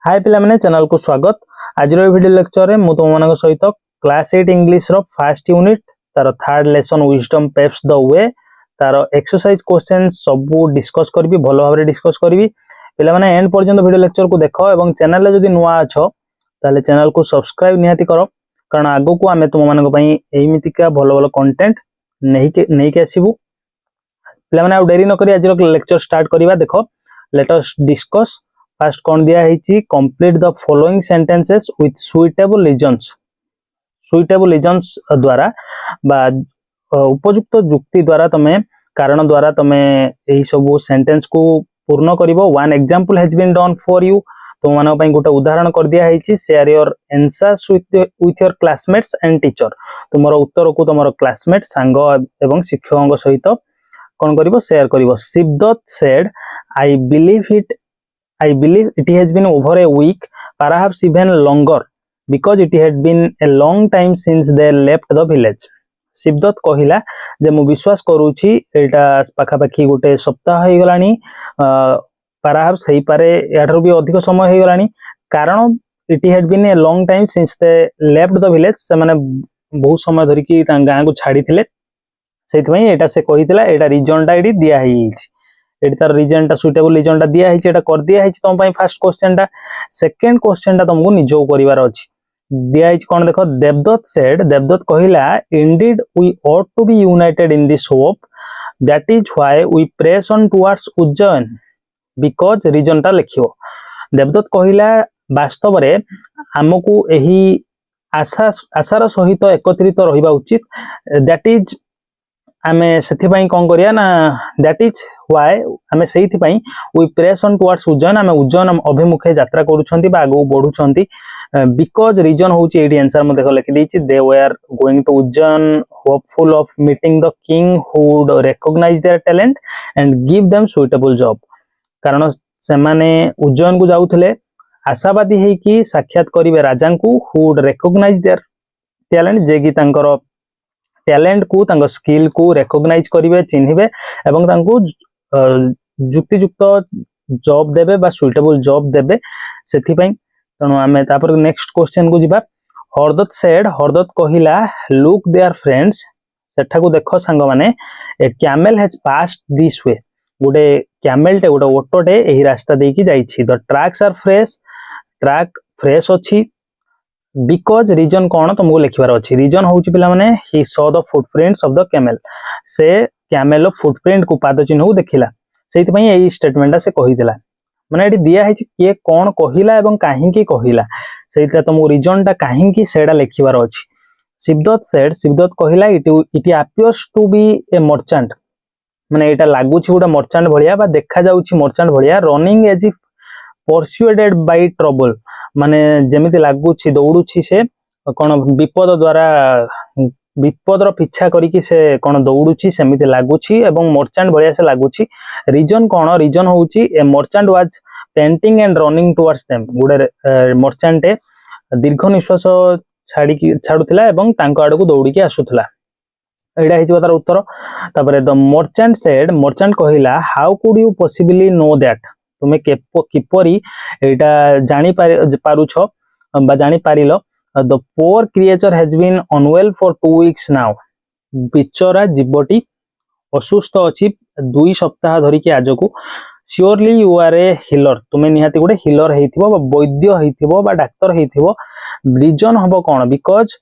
हाय पिला माने चैनल को स्वागत। आज वीडियो लेक्चर रे मु तुम मानक सहित class 8 English row first unit तार third lesson wisdom Pep's the way तार एक्सरसाइज क्वेश्चन सब डिस्कस करबी भलो भाबरे डिस्कस करबी। पिला माने एंड पर्यंत वीडियो लेक्चर को देखो एवं चैनल रे जदी नुवा अछो ताले चैनल को सब्सक्राइब निहाती करो कारण आगो को आमे तुम मानक पई एमितिका भलो भलो कंटेंट नहीं के आसीबू। पिला माने आ देरी न करी आज लेक्चर स्टार्ट करिवा। देखो लेट अस डिस्कस। फर्स्ट कौन दिया है complete the following sentences with suitable reasons. Suitable reasons द्वारा बा उपयुक्त जुक्ति द्वारा तमे कारण द्वारा तमे एही सब सेंटेंस को पूर्ण करिवो। One example has been done for you. तुम मानक पई गोटे उदाहरण कर दिया है share your answers with your classmates and teacher. तुमरो उत्तर को तुमरो क्लासमेट सांग एवं शिक्षकों सहित कौन करिवो शेयर करिवो। Shivdatt said I believe it has been over a week, perhaps even longer, because it had been a long time since they left the village. Shivdatta कहिला जे मु विश्वास करूची एटा पाखापाखी गोटे सप्ताह हो गलानी, perhaps हेई पारे याठरो भी अधिक समय हो गलानी कारण it had been a long time since they left the village। से माने बहुत समय धरि की गां को छाड़ी थिले सेति पई एटा से कहितला एटा रीजन टा एडी दिया हिची। एटी तार रीजन टा सुटेबल रीजन टा दिया हिची एटा कर दिया हिची तुम पई फर्स्ट क्वेश्चन टा। सेकंड क्वेश्चन टा तुमको निजो करिवार अछि। दिया हिची कोन देखो देवदत्त सेड देवदत्त कहिला indeed we ought to be united in this hope that is why we press on towards Ujjain because reason टा लिखियो। देवदत्त कहिला वास्तव रे हमकु एही आशार सहित एकत्रित रहिबा उचित। दैट इज आमे सेथि पई कोन करिया ना दैट इज व्हाई आमे सेथि पई we press on towards Ujjain आमे उज्जैन अभिमुखे यात्रा करूछंती बा आगो बढ़ुछंती बिकॉज़ रीजन होची एडी आंसर म देखो लिखि दिछि they were going to Ujjain hopeful of meeting the king who would recognise their talent and give them suitable job. कारण से माने उज्जैन को जाउथले आशावादी हे कि साक्षात करिवे राजा को who would recognise their talent जे कि तांकर टैलेंट को तांको स्किल को रिकॉग्नाइज करिवे चिन्हिबे एवं तांको जुक्तियुक्त जॉब देबे बा सुइटेबल जॉब देबे सेथि पई। तनो आमे तापर नेक्स्ट क्वेश्चन को जिबा। हरदत्त कहिला लुक देयर फ्रेंड्स सेठा को देखो संग माने a camel has passed this way. गोटे कैमल टे गोटे ऑटो टे एही रास्ता देई की जाईछि। The tracks are fresh track fresh अछि बिकॉज रीजन कौन तुमको लिखबार अछि। रीजन होउछि पिला माने he saw the footprints of the camel. से कैमल फुटप्रिंट को पाद चिन्ह को देखिला सेति पई एई स्टेटमेंट से कहिदिला माने एटी दिया है के कौन कहिला एवं काहे की कहिला सेइता तुमको रीजन टा काहे की सेडा लिखबार अछि। शिवदत्त कहिला it appears to be a merchant माने एटा लागुछि गोटा मर्चेंट भलिया बा देखा जाउछि मर्चेंट भलिया running as if persuaded by trouble माने जेमिति लागुछि दौड़ुछि से कोन विपद द्वारा विपदर पिछा करिकि से कोन दौड़ुछि सेमिति लागुछि एवं मर्चेंट भलिया से लागुछि। रीजन कोन रीजन होउछि a merchant was panting and running towards them. गुडे मर्चेंट दीर्घ निश्वास छाडुथिला एवं तांको आडू दौड़ी के आसुथिला एडा हिजो तार उत्तर। तापरे द मर्चेंट सेड मर्चेंट कहिला how could you possibly know that तुमे किपरि एटा जानि पारुछ बा जानि पारिलो। The poor creature has been unwell for 2 weeks now. बिचरा जीवटी असुस्थ अछि 2 सप्ताह धरि के आजको। Surely you are a healer तुमे निहाती गोटे हिलर हेइथिबो बा वैद्य हेइथिबो बा डाक्टर हेइथिबो। रीजन हबो कोन because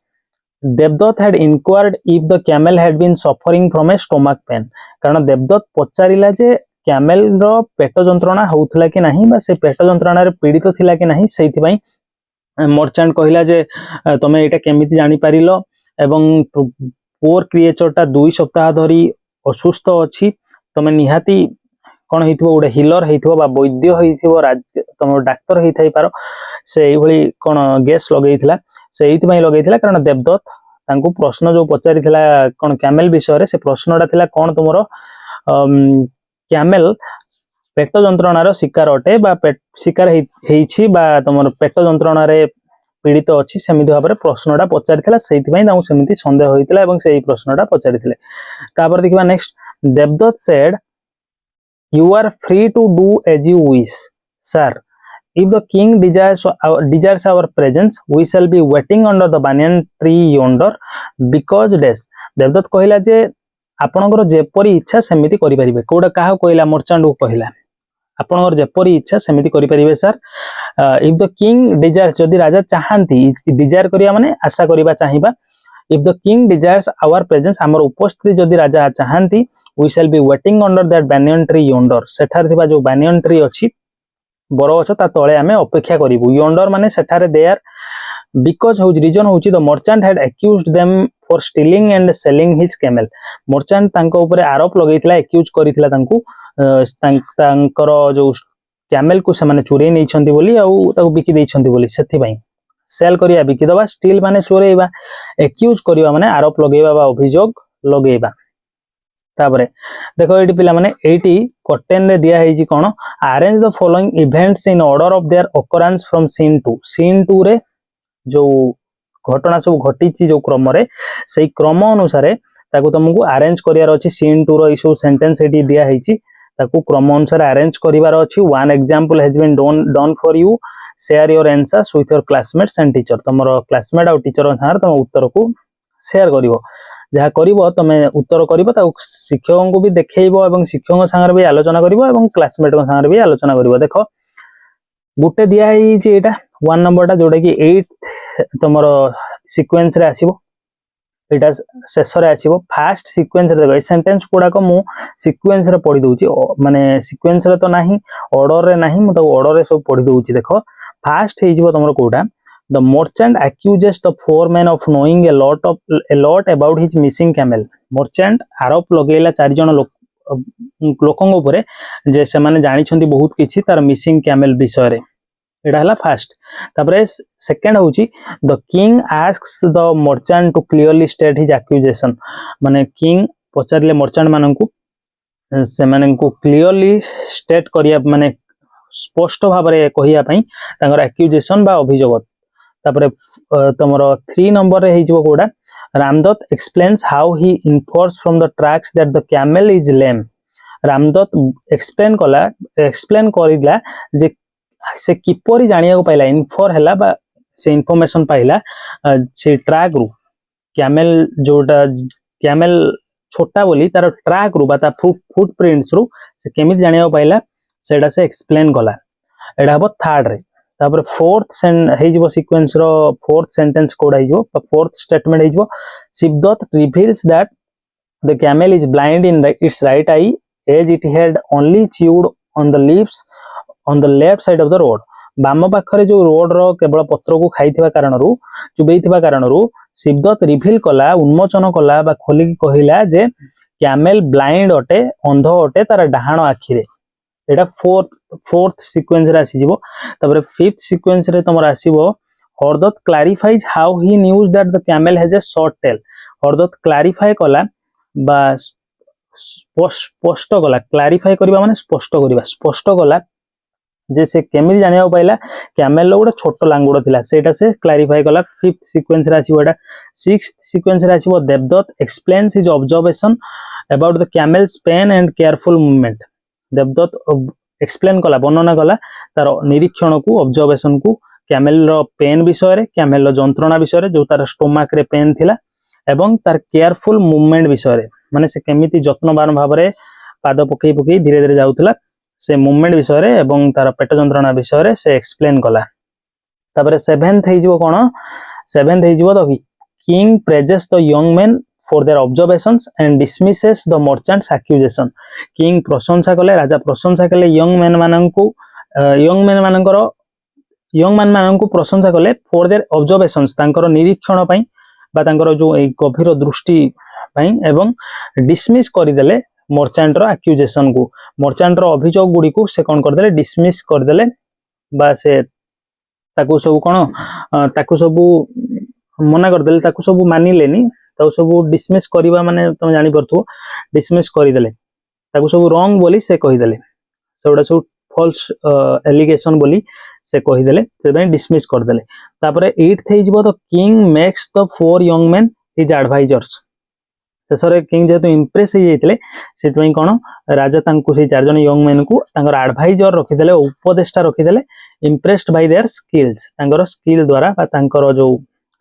Devdatt had inquired if the camel had been suffering from a stomach pain। कारण देवदत्त पचारिला जे कैमल रो पेट जंत्रणा होउथला कि नाही बा से पेट जंत्रणा रे पीड़ित थिला कि नाही सेति पई मर्चेंट कहिला जे तमे एटा केमिति जानि पारिलो एवं पोर क्रिएचर टा 2 सप्ताह धरि असुस्थ अछि तमे निहाती कोन हेइथिबो गोटे हिलर हेइथिबो बा वैद्य हेइथिबो तमे डाक्टर हेइथाइ पारो से एई भली कोन गेस लगेइथिला से एइति पई लगेइथिला कारण देवदत्त तांको प्रश्न जो पचारिथिला कोन कैमल विषय रे से प्रश्नटा थिला कोन तुमरो कैमल पेट जंत्रणार शिकार अटे बा शिकार हेइछि बा तुमर पेट जंत्रणार पीड़ित अछि सेमिति भाबरे प्रश्नटा पचारिथिला सेति पई ताऊ सेमिति संदेह होइतिला एवं सेही प्रश्नटा पचारिथिले। तापर देखिबा next Devdatta said you are free to do as you wish sir if the king desires our presence, we shall be waiting under the banyan tree yonder because dash। Devdatta कहला जे आपणकर जेपरी इच्छा सेमिति करि परिबे। कोडा काहा कहला मर्चेंट को कहला आपणकर जेपरी इच्छा सेमिति करि परिबे sir. If the king desires जदि राजा चाहंती डिजायर करिया माने आशा करिबा चाहिबा। If the king desires our presence हमर उपस्थिति जदि राजा चाहंती we shall be waiting under that banyan tree yonder। सेठार थिबा जो banyan tree अछि बरगछ ता तळे आमे अपेक्षा करिवु। yonder माने सेठारे देयर because हूज रीजन होची the merchant had accused them for stealing and selling his camel। Merchant तांको ऊपर आरोप लगैथिला एक्यूज करिथिला तांको तांकर जो कैमल को से माने चोरी नै छंती बोली आ ताको बिकी दै छंती बोली सेथि पई सेल करिया बिकी दबा स्टील माने चोरेबा एक्यूज करिवा माने आरोप लगेबा बा अभियोग लगेबा। तापरे देखो एटी पिला माने एटी कटेन रे दिया हेजी कोन arrange the following events in order of their occurrence from scene 2 रे जो घटना सब घटिची जो क्रम रे सेही क्रम अनुसार ताको तुमको अरेंज करियार अछि। सीन 2 रो इशू सेंटेंस एटी दिया हेची ताको क्रम अनुसार अरेंज करिवार अछि। One example has been done for you share your answers with your classmates and teacher. तमरो क्लासमेट और टीचर सार तुम उत्तर को शेयर करिवो जहा करिवो तमे उत्तर करिवो ता शिक्षक को भी देखैबो एवं शिक्षक संगे भी आलोचना करिवो एवं क्लासमेट संगे भी आलोचना करिवो। देखो गुटे दिया ही जे एटा 1 नंबरटा जोडा कि 8 तमरो सीक्वेंस रे आसीबो एटा शेष रे आसीबो। फास्ट सीक्वेंस रे देखो ए सेंटेंस कोडा को मु सीक्वेंस रे पढी दोउची माने सीक्वेंस रे तो नाही ऑर्डर रे नाही मु तो ऑर्डर रे सब पढी दोउची। देखो फास्ट हे जिवो तमरो कोडा the merchant accuses the foreman of knowing a lot about his missing camel। merchant आरोप लगेला चार जन लोकंग ऊपर जे से माने जानि छंती बहुत किछि तार मिसिंग कैमल विषय रे एटा हला फास्ट। तापरे सेकंड होची the king asks the merchant to clearly state his accusation। माने किंग पचारले मर्चेंट माननकु से माननकु क्लियरली स्टेट करिया माने स्पष्ट भाव रे कहिया पई तांगर एक्यूजेशन बा अभियोग। तापरे तमरो 3 नंबर रे हेजिवो कोडा Ramdatt explains how he infers from the tracks that the camel is lame. Ramdatt explain करिला जे से किपरि जानिया को पाइला इन्फर हैला बा से इंफॉर्मेशन पाइला से ट्रैक रु कैमल जोटा कैमल छोटा बोली तार ट्रैक रु बा ता फुटप्रिंट्स रु से केमिति जानिया को पाइला सेडा से एक्सप्लेन कला। एडा हबो थर्ड रे। तापर फोर्थ हेजिवो सीक्वेंस रो फोर्थ सेंटेंस कोड हेजिवो फोर्थ स्टेटमेंट हेजिवो Shivdatt reveals that the camel is blind in its right eye as it had only chewed on the leaves on the left side of the road. बाम पाखरे जो road रो केवल पत्र को खाइथिबा कारणरू चुबैथिबा कारणरू शिवदत्त रिवील कला उन्मोचन कला बा खोली कहिला जे कैमल ब्लाइंड अटे अंध अटे तार डाहाण आखि रे। एटा फोर्थ सीक्वेंस रे आसी जिवो। तबरे फिफ्थ सीक्वेंस रे तमर आसीबो Hardatt clarifies how he knows that the camel has a short tail. Hardatt clarify कला बा स्पष्ट कला क्लैरिफाई करबा माने स्पष्ट करबा स्पष्ट कला जे से केमिति जानिया पाइला कैमल रो गोटे छोट लांगुड़ थिला सेटा से क्लैरिफाई कला। फिफ्थ सीक्वेंस रे आसीबो एटा। सिक्स्थ सीक्वेंस रे आसीबो Devdatt explains his observation about the camel's pain and careful movement. Devdatt explain कला वर्णना कला तार निरीक्षण को ऑब्जर्वेशन को कैमल रो पेन विषय रे कैमल रो जंत्रणा विषय रे जो तार स्टोमक रे पेन थिला एवं तार केयरफुल मूवमेंट विषय रे माने से केमिति जत्नवान भाव रे पाद पकई पकई धीरे धीरे जाउथला से मूवमेंट विषय रे एवं तार पेट जंत्रणा विषय रे से एक्सप्लेन कला। तापरे सेवेंथ हेजिवो कोन सेवेंथ हेजिवो the king praises the young man for their observations and dismisses the merchant's accusation। King प्रशंसा कले राजा प्रशंसा कले यंग मैन माननकु प्रशंसा कले for their observations तांकर निरीक्षण पई बा तांकर जो ए गभीर दृष्टि पई एवं डिसमिस करि देले मर्चेंट रो accusation को मर्चेंट रो अभियोग गुडी को से कोन कर देले डिसमिस कर देले बा से ताकू सब कोन ताकू सब मना कर देले ताकू सब मानि लेनी ताकू सब डिसमिस करबा माने तुम जानि परथु डिसमिस करि देले ताकू सब रॉन्ग बोली से कहि देले सेउडा सब फॉल्स एलिगेशन बोली से कहि देले से बे डिसमिस कर देले। तापरे 8th हे जिवो तो king makes the 4 young man his advisers. शेषर किंग जेहेतु इंप्रेस हो जाते से कौन राजा से चार जन यंग मैन को एडभाइजर रखीदे उपदेष्टा रखीदे impressed by their skills skill द्वारा जो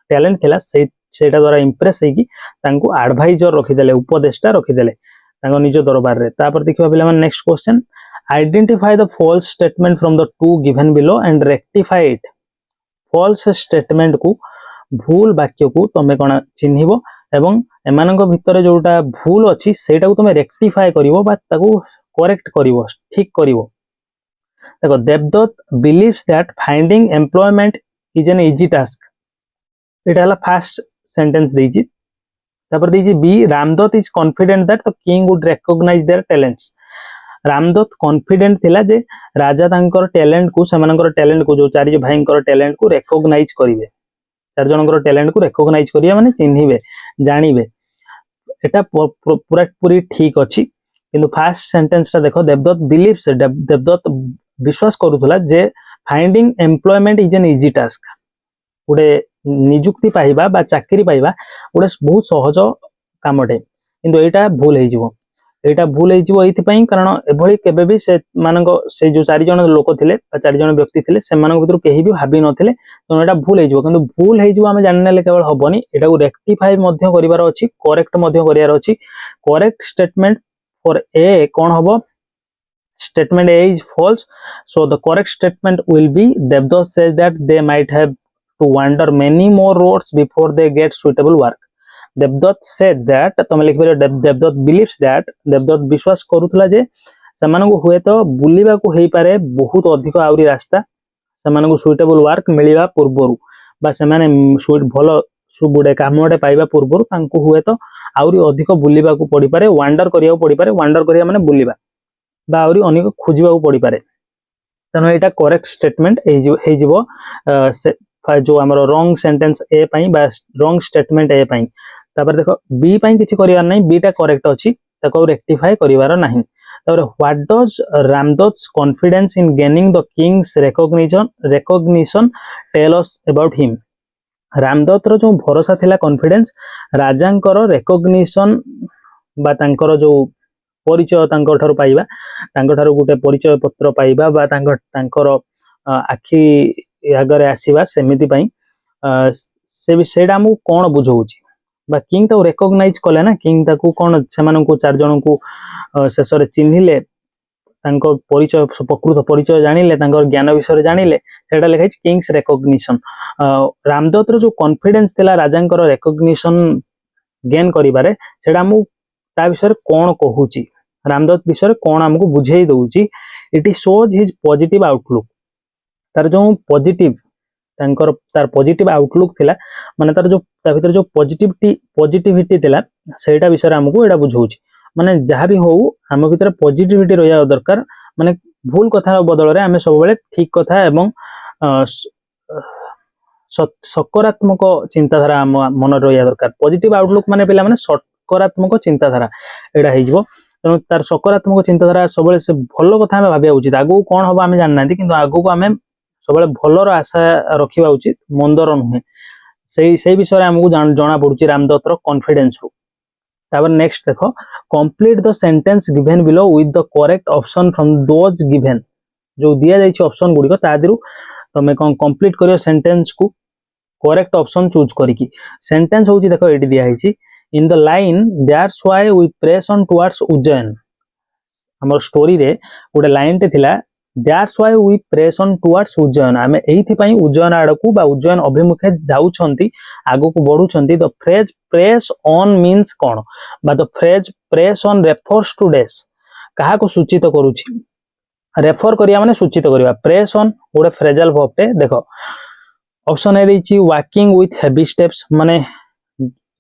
टैलेंट थिला सेटा द्वारा इम्प्रेस होगी एडभाइजर रखीदे उपदेष्टा रखीदे निज दरबार रे। तापर देखिबा पिला माने next question identify the false statement from the two given below and rectify it. False statement को भूल वाक्य को तुम कौन चिन्हिब एवं एमानक भितर जोटा भूल अच्छी सेटा को तुम रेक्टिफाई करिवो बा ताकू करेक्ट करिवो ठीक करिवो। देखो Devdatt believes that finding employment is an easy task इट हला फर्स्ट सेंटेंस देजी। तापर देजी B Ramdatt is confident that the king would recognise their talents. Ramdatt confident थिला जे राजा तांकर टैलेंट को सेमानकर टैलेंट को जो चारि भाईंकर टैलेंट को रिकॉग्नाइज करिवे चार जनकर टैलेंट को रिकॉग्नाइज करिया माने चिन्हिबे जानिबे एटा पूरा पूरी ठीक अछि। किंतु फर्स्ट सेंटेंस ता देखो देवदत्त बिलीव्स देवदत्त विश्वास करूथला जे finding employment is an easy task गोटे निजुक्ति पाइबा बा चाकरी पाइबा गोटे बहुत सहज कामटे किंतु एटा भूल हो जिवो एटा भूल हो ये कारण एभली केबे भी से मानक से जो चार जन लोक थिले चार जन व्यक्ति थिले सेमानक भितर केही भी भाबी नथिले तो एटा भूल हो किंतु भूल हो आमे जानले केवल हबनी एटा को रेक्टिफाई मध्य करिवार अछि करेक्ट मध्य करिवार अछि। करेक्ट स्टेटमेंट फॉर ए कोन हबो statement A is false so the correct statement will be Devdutt says that they might have to wander many more roads before they get suitable work। Devdutt says that तुम लिख पारे Devdutt believes that Devdutt विश्वास करूथला जे सेमानकु हुए तो बुलिबा को हेई पारे बहुत अधिक आउरी रास्ता सेमानकु सुइटेबल वर्क मिलिबा पूर्वरु बा सेमाने भलो सुबुडे कामोडे पाइबा पूर्वरु तांकु हुए तो आउरी अधिक बुलिबा को पड़ी पारे वांडर करिया को पड़ी पारे वांडर करिया माने बुलिबा बा आउरी अनेक खोजिबा को पड़ी पारे तनो एटा करेक्ट स्टेटमेंट हे जिवो जो हमरो रॉन्ग सेंटेंस ए पई बा रॉन्ग स्टेटमेंट ए पई। तापर देखो बी पई किछि करियार नै बी टा करेक्ट अछि ताको रेक्टिफाई करिवार नाही। तापर what does Ramdatt's confidence in gaining the king's recognition tell us about him. Ramdatt रो जो भरोसा थिला कॉन्फिडेंस राजांकर रिकॉग्निशन बा तांकर जो परिचय तांकर ठारू पाइबा तांकर ठारू गुटे परिचय पत्र पाइबा बा तांकर आखि आगरे आसीबा सेमिति पई से विषयडा हमु कोन बुझौछि बा किंग तो रिकॉग्नाइज कले ना किंग ताकू कोन सेमानन को चार जन को शेषरे चिन्हिले तांकर परिचय प्रकृत परिचय जानिले तांकर ज्ञान विषय जानिले सेटा लिखाइ किंग्स रिकॉग्निशन। रामदत्त रो जो कॉन्फिडेंस थिला राजांकर रिकॉग्निशन गेन करिबारे सेटा हमु ता विषय कोन कहूछि रामदत्त विषय कोन हमकु बुझेई दउछि it shows his positive outlook तार जो पॉजिटिव तांकर तार पॉजिटिव आउटलुक थिला माने तार जो ता भीतर जो पॉजिटिविटी थिला सेटा विषय हमकु एडा बुझौछि माने जहाँ भी हो हम भीतर पॉजिटिविटी रहिया दरकार माने भूल कथा बदल रे हमें सब बेले ठीक कथा एवं सकारात्मक चिंताधारा मन रहिया दरकार। पॉजिटिव आउटलुक माने पिला माने सकारात्मक चिंताधारा एडा हे जिवो तेणु तार सकारात्मक चिंताधारा सब से भल कथा हमें भाबिया उचित आगु कोन होबा हमें जानना किंतु आगु को हमें सब भलर आशा रखिबा उचित मंदर नुहे से विषय हमकु जाना पड़ुछि रामदत्त रो कॉन्फिडेंस रु। तापर नेक्स्ट देखो complete the sentence given below with the correct option from those given जो दिया जाइछि ऑप्शन गुडी को तादिरु तमे कोन कंप्लीट करियो सेंटेंस को करेक्ट ऑप्शन चूज करिकि सेंटेंस होछि देखो एडी दिया हिछि in the line that's why we press on towards Ujjain. हमर स्टोरी रे गोटे लाइन टे थिला that's why we press on towards Ujjain आमे एथि पई उज्जैन आडकू बा उज्जैन अभिमुखे जाउछंती आगो को बढ़ुछंती। The phrase press on means कोन बा the phrase press on refers to डेस कहा को सूचित करूछि रेफर करिया माने सूचित करिया प्रेस ऑन गोटे फ्रेजल वर्ब टे देखो ऑप्शन ए रहिछि वॉकिंग विथ हेवी स्टेप्स माने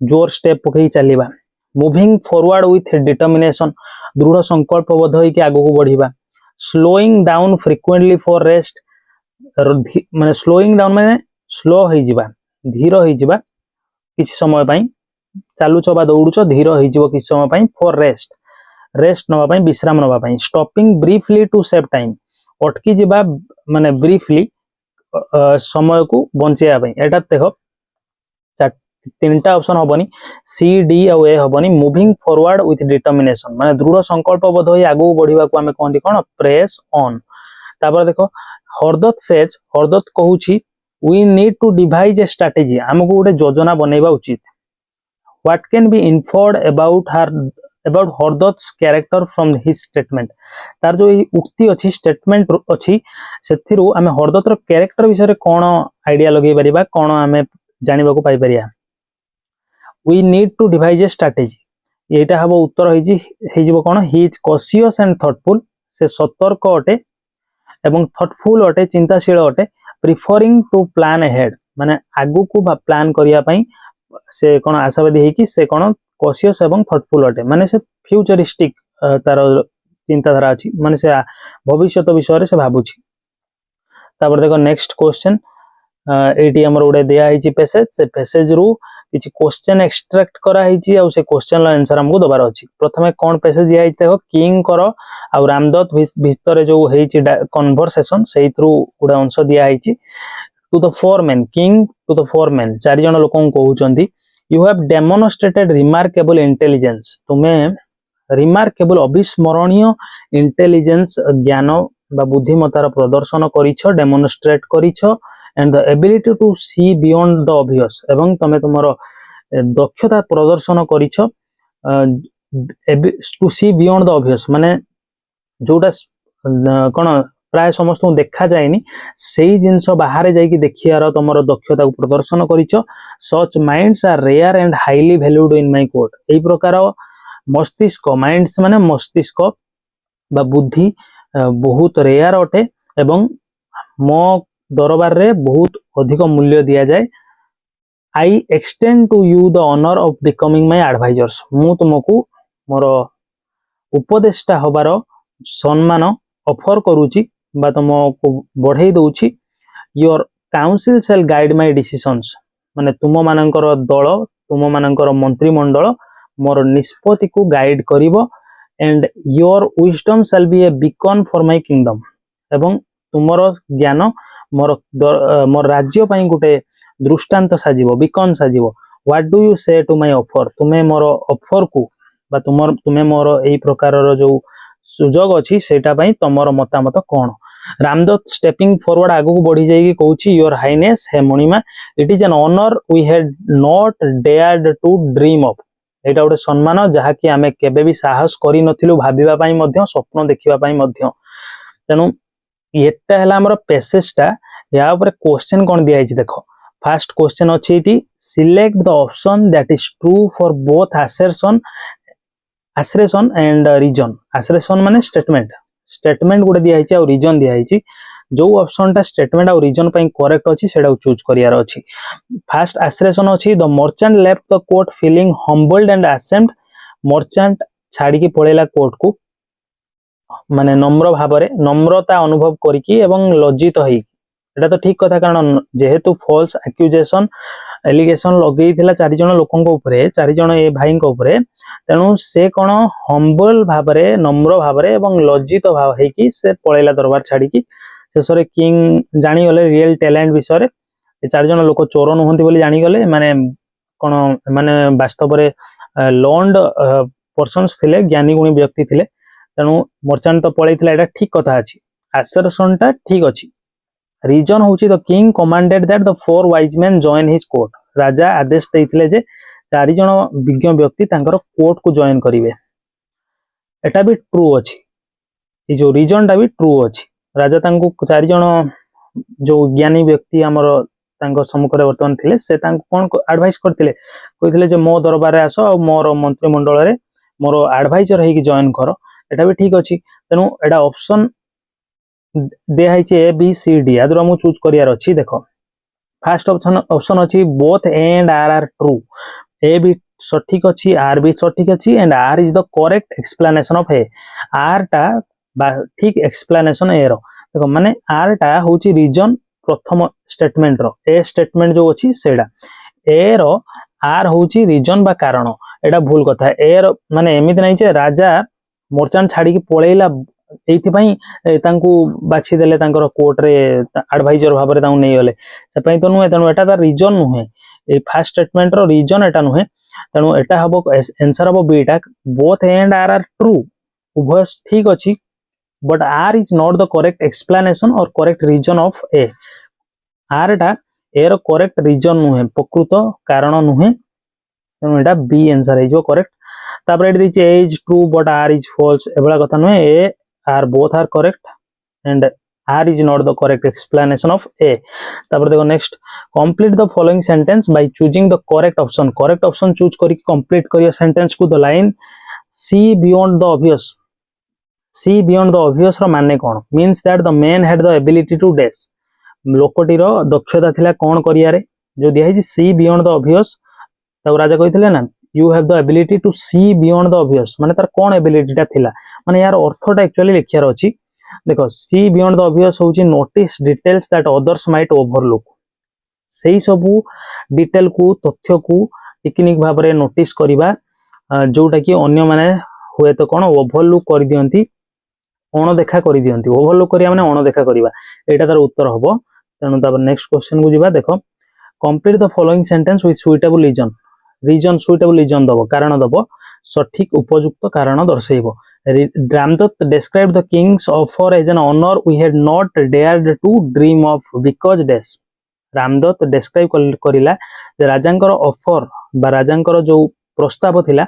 जोर स्टेप पकई चलीबा मूविंग फॉरवर्ड विथ डिटरमिनेशन दृढ़ संकल्पबद्ध होई के आगो को बढ़ीबा slowing down frequently for rest माने स्लोइंग डाउन माने स्लो होई जिबा धीर होई जिबा किछ समय पई चालुछ बा दौड़ुछ धीर होई जिवो किछ समय पई फॉर रेस्ट नवा पई विश्राम नवा पई stopping briefly to save time अटकी जिबा माने ब्रीफली समय को बंचिया पई एटा देखो तीनटा ऑप्शन हबनी सी डी और ए हबनी मूविंग फॉरवर्ड विथ डिटर्मिनेशन माने दृढ़ संकल्पबद्ध होई आगु बढ़िबा को हमें कहंती कोन प्रेस ऑन। तापर देखो हरदत्त कहूची we need to devise a strategy हमको गोटे योजना बनैबा उचित। What can be inferred about Hardatt's character from his statement तार जो उक्ति अच्छी स्टेटमेंट अच्छी सेथिरु आमे हरदत्तर कैरेक्टर विषय कोन आइडिया लगै परिबा कोन आमे जानिबा को पाई परिया। We need to devise a strategy एटा हबो उत्तर हेजिबो कोन he is cautious and thoughtful से सतर्क अटे एवं थॉटफुल अटे चिंताशील अटे प्रिफरिंग टू प्लान अहेड माने आगु को प्लान करिया पई से कोन आशावादी हे कि से कोन कॉशियस एवं थॉटफुल अटे माने से फ्यूचरिस्टिक तार चिंताधारा अछि माने से भविष्यत विषय रे से भाबुछि। तापर देखो नेक्स्ट क्वेश्चन एटी हमर उडे दिया हिची पैसेज से पैसेज रु किछि क्वेश्चन एक्सट्रैक्ट करा हिची आ से क्वेश्चन ला आंसर हमको दबार अछि। प्रथमे कोन पैसेज दिया हिची देखो किंग करो आ रामदत्त भितरे जो हेची कन्वर्सेशन सेई थ्रू उडे अंश दिया हिची to the four men king to the four men चारि जण लोकन कहउचंदी you have demonstrated remarkable intelligence तुम्हें रिमार्केबल अविस्मरणीय इंटेलिजेंस ज्ञान बा बुद्धिमतार प्रदर्शन करिछ डेमोन्स्ट्रेट करिछ and the ability to see beyond the obvious एवं तमे तुमरो दक्षता प्रदर्शन करिछ to see beyond the obvious माने जोटा कोन प्राय समस्त देखा जाएनी सेही जिंस बाहर जाई देखियार तुमरो दक्षता को प्रदर्शन करिछ। Such minds are rare and highly valued in my court एई प्रकार मस्तिष्क माइंड्स माने मस्तिष्क बा बुद्धि बहुत रेयर अटे एवं मो दरबार रे बहुत अधिक मूल्य दिया जाए। I extend to you the honour of becoming my advisers मु तुमको मोर उपदेष्टा होबार सम्मान ऑफर करूची बा तुमको बढ़ाई दउची। Your counsel shall guide my decisions माने तुम मानकर दल तुम मानकर मंत्रिमंडल मोर निष्पत्ति को गाइड करिवो and your wisdom shall be a beacon for my kingdom एवं तुमरो ज्ञान मोर राज्य पई गुटे दृष्टांत साजिवो बीकन साजिवो। What do you say to my offer तुम्हें मोर ऑफर को बा तुम्हें मोर एई प्रकार जो सुजोग अछि सेटा पई तमरो मतामत कोन। रामदत्त स्टेपिंग फॉरवर्ड आगु को बढ़ी जाई कहउची योर हाइनेस हे मणिमा it is an honour we had not dared to dream of एटा गोटे सम्मान जहा कि आमे केबे भी साहस करि नथिलु भाबिबा पई मध्य स्वप्न देखिबा पई मध्य। तेनु एटा हला हमर पैसेजटा या ऊपर क्वेश्चन कोन दिया हिची देखो फर्स्ट क्वेश्चन अछि इटी select the option that is true for both assertion and reason. assertion माने स्टेटमेंट गुडे दिया हिची आ रीजन दिया हिची जो ऑप्शन टा स्टेटमेंट और रीजन पई करेक्ट अछि सेडा चूज करियार अछि। फर्स्ट assertion अछि the merchant left the court feeling humbled and ashamed merchant छाड़ी की पळेला कोर्ट को माने नम्र भाबरे नम्रता अनुभव करिकी एवं लज्जित होई एटा तो ठीक कथा कारण जेहेतु फॉल्स एक्यूजेशन एलिगेशन लगेई थिला चारि जण लोकन को ऊपरे चारि जण ए भाई को ऊपरे तेनु से कोन हम्बल भाबरे नम्र भाबरे एवं लज्जित भाव हेकी से पळेला दरबार छाड़ी की शेषरे किंग जानी गले रियल टैलेंट विषय रे ए चारि जण लोक चोर नहंती बोली जानी गले माने कोन माने वास्तव रे लॉन्ड पर्सन्स थिले ज्ञानी गुणी व्यक्ति थिले तेनु मर्चेंट तो पळेइथिला एटा ठीक कथा अछि assertion टा ठीक अछि। रीजन होची the king commanded that the four wise men join his court राजा आदेश देइथिले जे चारि जण विज्ञ व्यक्ति तांकर कोर्ट को जॉइन करिवे एटा भी ट्रू अछि ए जो रीजन टा भी ट्रू अछि राजा तांको चारि जण जो ज्ञानी व्यक्ति हमर तांको सम्मुख रे वर्तमान थिले से तांको कोन एडवाइस करथिले कहिथिले जे मो दरबार रे आसो आ मोर मंत्रिमंडल रे मोर एडवाइजर हेकी जॉइन करो एटा भी ठीक अछि। तेनु एटा ऑप्शन दे हाइचे ए बी सी डी आदर हम चूज करियार अछि देखो फर्स्ट ऑप्शन अछि both and R true A भी सठिक अछि आर भी सठिक अछि and R is the correct explanation of A R टा ठीक एक्सप्लेनेशन ए रो देखो माने आर टा होची रीजन प्रथम स्टेटमेंट रो ए स्टेटमेंट जो अछि सेडा ए रो आर होची रीजन बा कारण एटा भूल कथा ए रो माने एमित नै जे राजा मोर्चान छाड़ी की पळेइला एथि पई तांकू बाछि देले तांकर कोर्ट रे एडवाइजर भाबरे तांकू नै गले से पई तो नुहे तनु एटा ता रीजन नुहे ए फास्ट स्टेटमेंट रो रीजन एटा नुहे तेणु एटा हबो आंसर हबो बी टा both A and R true उभय ठीक अछि but R is not the correct explanation और correct reason of A R टा ए रो करेक्ट रीजन नुहे प्रकृत कारण नुहे तेणु एटा बी आंसर है जो करेक्ट तापर at this A is true but R is false एबला कथा नुहे A R both R correct and R is not the correct explanation of A. तापर देखो next complete the following sentence by choosing the correct option. Correct option choose करी complete करियो sentence को the line see beyond the obvious. See beyond the obvious रो माने कौन means that the man had the ability to dash. लोकटी रो दक्षता थिला कौन करियारे जो दिया है see beyond the obvious तब राजा कहिथिले ना you have the ability to see beyond the obvious माने तार कौन ability टा थिला माने यार अर्थटा एक्चुअली लिखियार अछि देखो सी बियॉन्ड द ऑब्वियस होची notice details that others might overlook सेही सबु डिटेल को तथ्य को टेक्निक भाव रे नोटिस करिबा जोटा कि अन्य माने हुए तो कोन ओवरलुक कर दियंती अणदेखा कर दियंती ओवरलुक करिया माने अणदेखा करिबा एटा तार उत्तर हबो तेनु तापर नेक्स्ट क्वेश्चन को जिबा देखो complete the following sentence with suitable reason suitable reason दबो कारण दबो सठिक उपयुक्त कारण दर्शाइबो Ramdutt described the king's offer as an honor we had not dared to dream of because dash Ramdatt describe करिला जे राजांकर ऑफर बा राजांकर जो प्रस्ताव थिला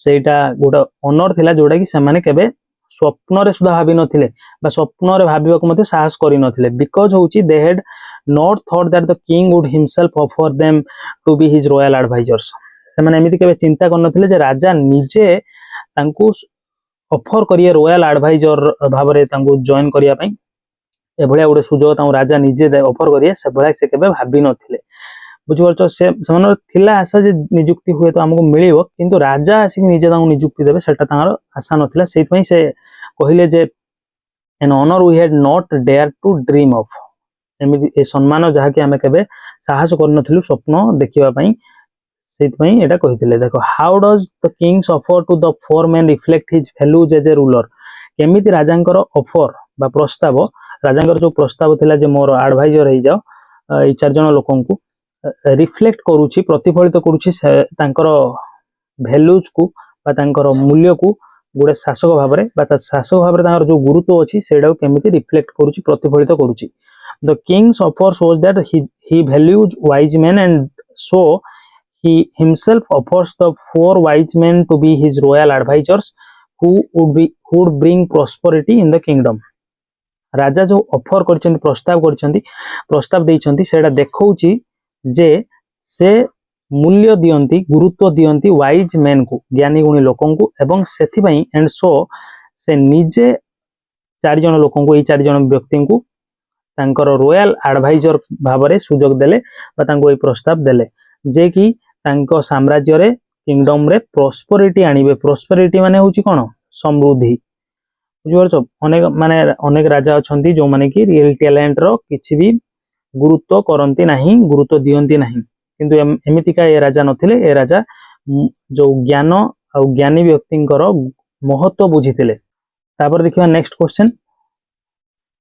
सेटा गोटा ऑनर थिला जोडा कि समाने केबे स्वप्न रे सुधा भाबी नथिले बा स्वप्न रे भाबिबा को मते साहस करि नथिले बिकॉज़ होची they had not thought that the king would himself offer them to be his royal advisers समाने एमिति केबे चिंता कर नथिले जे राजा निजे तांकू ऑफर करिए रॉयल एडवाइजर भाव रे तांको जॉइन करिया पई ए भलिया गोटे सुजोग तांको राजा निजे ऑफर करिए से भलिया से केबे भाबी नथिले बुझ परछो से समान थिला आशा जे नियुक्ति हुए तो हमको मिलिबो किंतु राजा आसी निजे तांको नियुक्ति देबे सेटा तांगर आशा नथिला सेहि पई से कहिले जे an honour we had not dare to dream of एमि ए सम्मान जहा कि हमें केबे साहस कर नथिलु स्वप्न देखिबा पई सेतपई एटा कहिथिले देखो how does the king's offer to the four men reflect his values as a ruler केमिति राजांकर ऑफर बा प्रस्ताव राजांकर जो प्रस्ताव थिला जे मोर एडवाइजर हे जाओ ए चार जन लोकन को रिफ्लेक्ट करूची प्रतिफलित करूची तांकर वैल्यूज को बा तांकर मूल्य को गोटे शासक भाव रे बा ता शासक भाव रे तांकर जो गुरुत्व अछि सेडा केमिति रिफ्लेक्ट करूची प्रतिफलित करूची the king's offer shows that he values wise main and so he himself offers the four wise men to be his royal advisors who would bring prosperity in the kingdom राजा जो offer करचंती प्रस्ताव देइचंती सेडा देखौची जे से मूल्य दियंती गुरुत्व दियंती wise main को ज्ञानी गुणी लोकन को एवं सेथि पई एंड सो से निजे चार जन लोकन को ए चार जन व्यक्ति को तांकर रॉयल एडवाइजर भाव रे सुजोग देले बा तांको ए प्रस्ताव देले जे कि तांको साम्राज्य रे किंगडम रे प्रॉस्पेरिटी आनिबे प्रॉस्पेरिटी माने होची कोन समृद्धि बुझिवरछ अनेक राजा अछंती जो माने कि रियल टैलेंट रो किछि भी गुरुत्व करंती नाही गुरुत्व दियंती नाही किंतु एमितिका ए राजा नथिले ए राजा जो ज्ञान आ ज्ञानी व्यक्तिंकर महत्व बुझितिले तापर देखिबा next question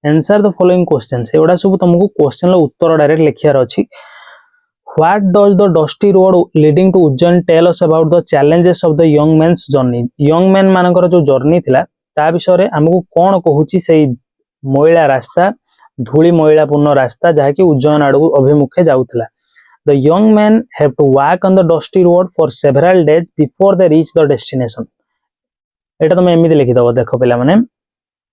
answer the following questions एडा सब तुमको क्वेश्चन लो उत्तर डायरेक्ट लिखियार अछि What does the dusty road leading to Ujjain tell us about the challenges of the young man's journey? Young man मानकर जो जर्नी थिला ता विषय रे हमको कोन कहूची सेही मैला रास्ता धूली मैला पूर्ण रास्ता जहा कि उज्जैन आडू अभिमुखे जाउथिला The young men have to walk on the dusty road for several days before they reach the destination. एटा तुम एमिति लिखि दबो देखो पिला माने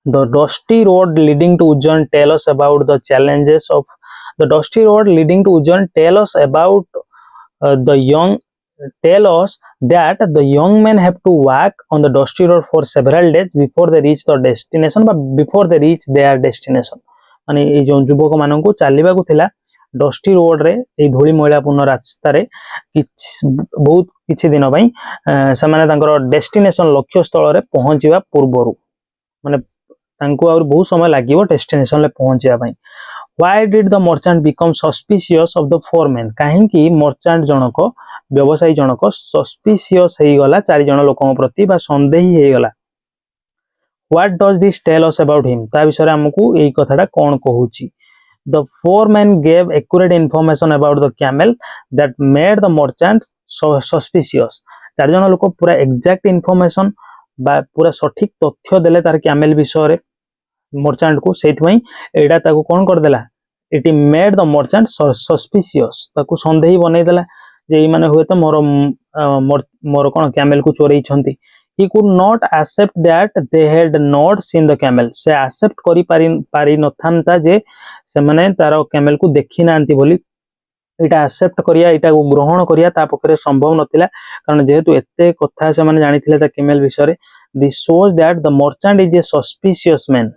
The dusty road leading to Ujjain tell us about the challenges of the dusty road leading to Ujjain tell us that the young men have to walk on the dusty road for several days before they reach the destination but before they reach their destination माने ए जो युवक मानन को चलीबा को थिला dusty road रे ए धूली मैला पूर्ण रास्ता रे बहुत किछि दिन पई से माने तांकर डेस्टिनेशन लक्ष्य स्थल रे पहुंचीबा पूर्वरु माने तांको और बहुत समय लागिवो डेस्टिनेशन ले पहुंचीबा पई Why did the merchant become suspicious of the four men? काहे कि मर्चेंट जनक व्यवसायी जनक suspicious हेई गला चारि जन लोकन प्रति बा संदेही हेई गला What does this tell us about him? ता विषय हमकु एई कथाटा कोन कहूची The four men gave accurate information about the camel that made the merchant suspicious. चार जन लोक पूरा एक्जाक्ट इनफॉरमेशन बा पूरा सठिक तथ्य देले तार कैमेल विषय मर्चेंट को सेथि एटा ताको कोन कर देला it made the merchant suspicious ताको संदेही बनै देला जे माने हुए तो मोर मोर कोन कैमेल को चोरै छंती he could not accept that they had not seen the camel से accept करी पारी नथांता जे से माने तारो कैमेल को देखि नांती बोली इटा एक्सेप्ट करिया इटा को ग्रहण करिया ता पखरे संभव नथिला कारण जेहेतु एते कथा से माने जानिथिले ता कैमेल विषय this shows that the merchant is a suspicious man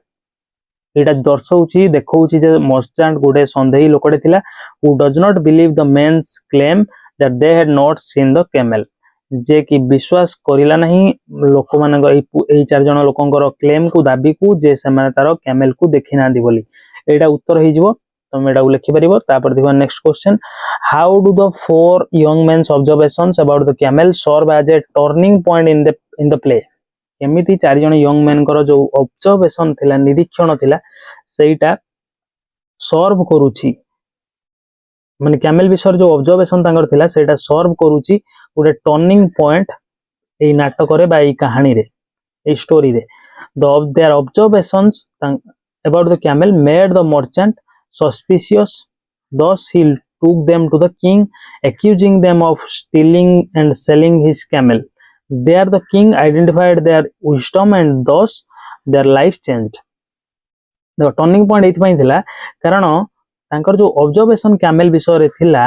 इटा दर्शाउची देखौची जे मर्चेंट गोटे संदेही लोकटे थिला who does not believe the men's claim that they had not seen the camel जे कि विश्वास करिला नहीं लोक मानक एई चार जण लोकंकर क्लेम को दाबी को जे से माने तारो कैमेल को देखि नांदी बोली एटा उत्तर हे जिवो तुम एटा लिखि परिबो तापर देखो next question how do the four young men's observations about the camel serve as a turning point in the play केमिति चार जण यंग मेन कर जो ऑब्जर्वेशन थिला निरीक्षण थिला सेटा सर्व करूची माने कैमेल विषय जो ऑब्जर्वेशन तांगर थिला सेटा सर्व करूची गोटे टर्निंग पॉइंट ए नाटक रे बा ए कहानी रे ए स्टोरी रे their observations about the camel made the merchant suspicious thus he took them to the king accusing them of stealing and selling his camel there the king identified their wisdom and thus their life changed the turning point एथि पई थिला कारण तांकर जो observation camel विषय रे थिला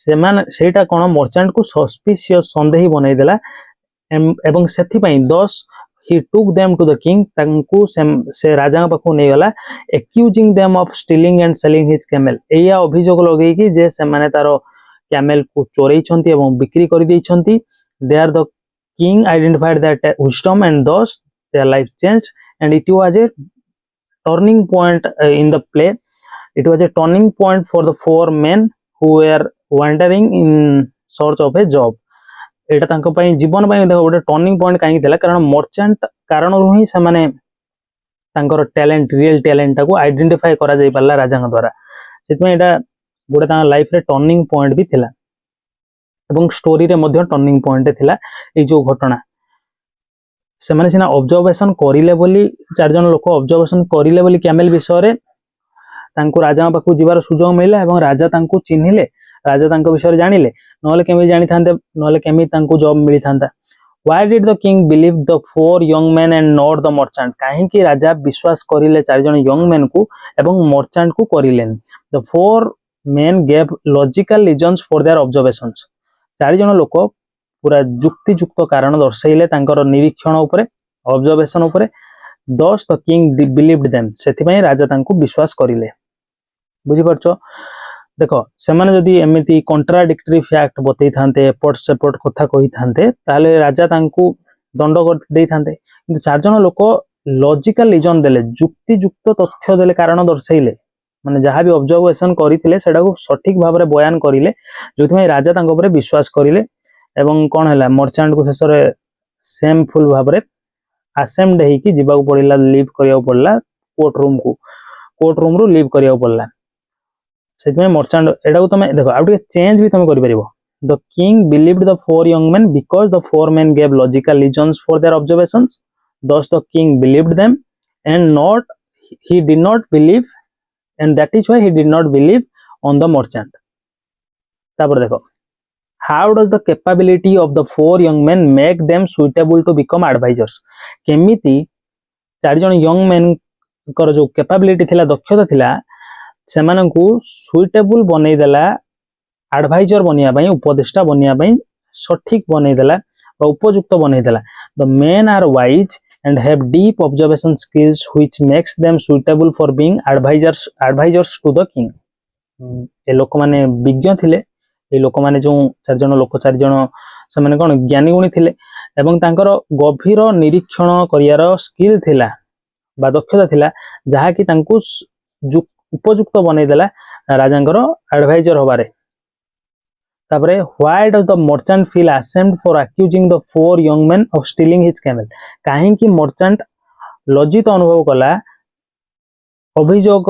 सेमान सेटा कोन मर्चेंट को सस्पिशियस संदेही बनै देला एवं सेथि पई 10 he took them to the king तांकु से राजा पाखु नै गला accusing them of stealing and selling his camel एया अभियोग लगै कि जे से माने तारो कैमेल को चोरै छंती एवं बिक्री करि दै छंती there the king identified that wisdom and thus their life changed and it was a turning point in the play it was a turning point for the four men who were wandering in search of a job एटा तांको पई जीवन पई देखो गोटे turning point काई थिला कारण merchant कारण रु ही से माने तांकर टैलेंट रियल टैलेंट को आइडेंटिफाई करा जाई पल्ला राजा द्वारा सेतमे एटा गोटे तांका लाइफ रे टर्निंग पॉइंट भी थिला एवं स्टोरी रे मध्ये टर्निंग पॉइंट थिला ए जो घटना से माने सिना ऑब्जर्वेशन करिले बोली चार जन लोक ऑब्जर्वेशन करिले बोली कैमेल विषय रे तांको राजा पाखु जिवार सुजोग मिलला एवं राजा तांको चिन्हिले राजा तांको विषय जानिले नले केमि जानि थांते नले केमि तांको जॉब मिली थांता why did the king believe the four young men and not the merchant काहे कि राजा विश्वास करिले चार जन यंग मेन को एवं मर्चेंट को करिलेन the four men gave logical reasons for their observations चार जन लोक पूरा युक्ति युक्त कारण दर्शाइले तांकर निरीक्षण उपरे ऑब्जर्वेशन उपरे thus the king believed them सेथि पई राजा तांको विश्वास करिले बुझि परछो देखो से माने जदी एमिति कॉन्ट्राडिक्टरी फैक्ट बतै थांते एपट सेपट कथा कहि थांते ताले राजा तांकु दंड कर देई थांते किंतु चार जन लोक लॉजिकल रीजन देले युक्ति युक्त तथ्य देले कारण दर्शाइले माने जहां भी ऑब्जर्वेशन करिथिले सेडा को सठिक भाबरे बयान करिले जोथि में राजा तांको ऊपर विश्वास करिले एवं कोन हला मर्चेंट को शेषरे सेम फुल भाबरे असेम्ड हे कि जिबा को पड़िला लीव करिया पड़ला कोर्ट रूम रु लीव करिया पड़ला सेतमे मर्चेंट एडा को तमे देखो आउटे चेंज भी तमे करि परिबो the king believed the four young men because the four men gave logical reasons for their observations thus the king believed them and not he did not believe and that is why he did not believe on the merchant तापर देखो how does the capability of the four young men make them suitable to become advisors केमिति चार जन young main कर जो capability थिला दक्षता थिला सेमानंकु सुइटेबल बनै देला एडवाइजर बनिया पई उपदेष्टा बनिया पई सठिक बनै देला बा उपयुक्त बनै देला the men are wise and have deep observation skills which makes them suitable for being advisers to the king ए लोक माने विज्ञ थिले ए लोक माने जो चार जन से माने कोन ज्ञानी गुणी थिले एवं तांकर गभीर निरीक्षण करियार स्किल थिला बा दक्षता थिला जहा कि तांकु उपयुक्त बनै देला राजांकर एडवाइजर होबारे तापरे why does the merchant feel ashamed for accusing the four young main of stealing his camel काहे कि मर्चेंट लज्जित अनुभव कला अभियोग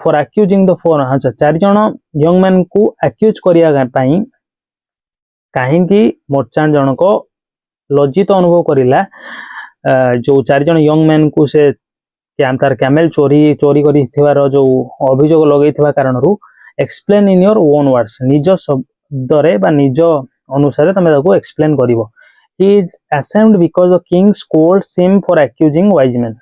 फॉर अक्यूजिंग द फोर अच्छा 4 जण यंग मैन को अक्यूज करिया पई काहेकि मर्चेंट जनक लज्जित अनुभव करिला जो 4 जण यंग मैन को से तार कैमेल चोरी चोरी करी थिवार जो अभियोग लगेइथिबा कारणरू explain in your own words निज शब्द रे बा निज अनुसार तमे ताको एक्सप्लेन करिवो he is ashamed because the king scolded him for accusing wise man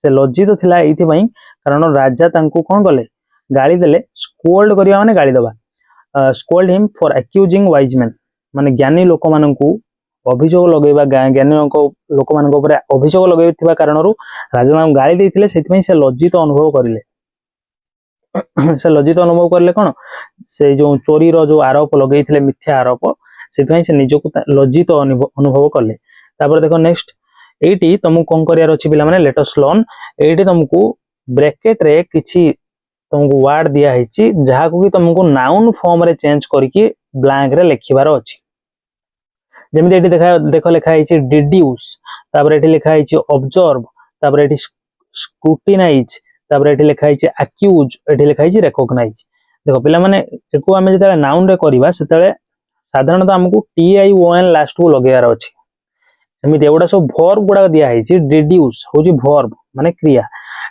से लज्जित थिला एथि पई कारण राजा तांको कोन गले गाली देले स्कोल्ड करिया माने गाली दबा scold him for accusing wise man माने ज्ञानी लोक माननकू अभियोग लगेबा ज्ञानी लोक मानक ऊपर अभियोग लगेथिबा कारणरू राजा गाली देथिले सेति से लज्जित अनुभव करिले से लज्जित अनुभव करले कोन से जो चोरी रो जो आरोप लगेथिले मिथ्या आरोप सेति से निजको लज्जित अनुभव करले तापर देखो नेक्स्ट एटी तुमको कोन करियार अछि पिला माने लेट अस लर्न एटी तुमको ब्रैकेट रे किछि तुमको वर्ड दिया हिची जहा को कि तुमको नाउन फॉर्म रे चेंज करके ब्लैंक रे लिखिबार अछि जेमिति एटी देखो लिखा हिची डिड्यूस तापर एटी लिखा हिची ऑब्जर्व तापर एटी स्क्रूटिनाइज तापर एटी लिखा हिची अक्यूज एटी लिखा हिची रिकॉग्नाइज देखो पिला माने एको हमें जेता नाउन रे करबा सेतले साधारणतः हमको T I O N last को लगेयार अछि एमिति एवडा सब वर्ब गुडा दिया हिची डिड्यूस होची वर्ब माने क्रिया